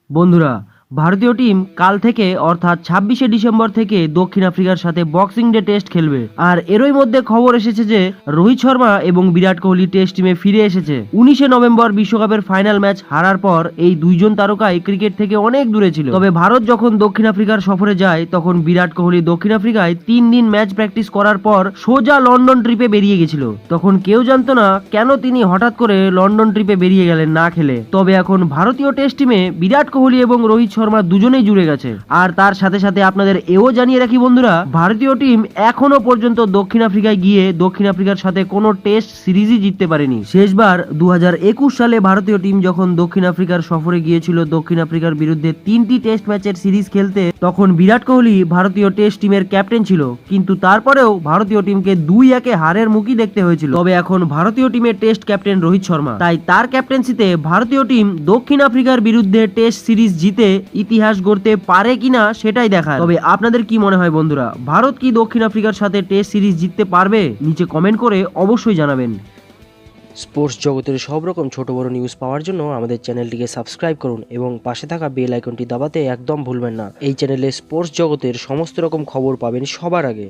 বন্ধুরা, ভারতীয় টিম কাল থেকে অর্থাৎ ২৬শে ডিসেম্বর থেকে দক্ষিণ আফ্রিকার সাথে বক্সিং ডে টেস্ট খেলবে। আর এরই মধ্যে খবর এসেছে যে রোহিত শর্মা এবং বিরাট কোহলি টেস্ট টিমে ফিরে এসেছে। ১৯শে নভেম্বর বিশ্বকাপের ফাইনাল ম্যাচ হারার পর এই দুইজন তারকাই ক্রিকেট থেকে অনেক দূরে ছিল। তবে ভারত যখন দক্ষিণ আফ্রিকার সফরে যায় তখন বিরাট কোহলি দক্ষিণ আফ্রিকায় ৩ দিন ম্যাচ প্র্যাকটিস করার পর সোজা লন্ডন ট্রিপে বেরিয়ে গেছিল। তখন কেউ জানতো না কেন তিনি হঠাৎ করে লন্ডন ট্রিপে বেরিয়ে গেলেন না খেলে। তবে এখন ভারতীয় টেস্ট টিমে বিরাট কোহলি এবং রোহিত শর্মা দুজনেই জুড়ে গেছে। আর তার সাথে সাথে আপনাদের এও জানিয়ে রাখি বন্ধুরা, ভারতীয় টিম এখনো পর্যন্ত দক্ষিণ আফ্রিকায় গিয়ে দক্ষিণ আফ্রিকার সাথে কোনো টেস্ট সিরিজই জিততে পারেনি। শেষবার ২০২১ সালে ভারতীয় টিম যখন দক্ষিণ আফ্রিকার সফরে গিয়েছিল দক্ষিণ আফ্রিকার বিরুদ্ধে ৩টি টেস্ট ম্যাচের সিরিজ খেলতে, তখন বিরাট কোহলি ভারতীয় টেস্ট টিমের ক্যাপ্টেন ছিল। কিন্তু তারপরেও ভারতীয় টিমকে ২-১ হারের মুখই দেখতে হয়েছিল। তবে এখন ভারতীয় টিমের টেস্ট ক্যাপ্টেন রোহিত শর্মা, তাই তার ক্যাপ্টেন্সিতে ভারতীয় টিম দক্ষিণ আফ্রিকার বিরুদ্ধে টেস্ট সিরিজ জিতে ইতিহাস গড়তে পারে কিনা সেটাই দেখার। তবে আপনাদের কি মনে হয় বন্ধুরা, ভারত কি দক্ষিণ আফ্রিকার সাথে টেস্ট সিরিজ জিততে পারবে? নিচে কমেন্ট করে অবশ্যই জানাবেন। স্পোর্টস জগতের সব রকম ছোট বড় নিউজ পাওয়ার জন্য আমাদের চ্যানেলটিকে সাবস্ক্রাইব করুন এবং পাশে থাকা বেল আইকনটি দাবাতে একদম ভুলবেন না। এই চ্যানেলে স্পোর্টস জগতের সমস্ত রকম খবর পাবেন সবার আগে।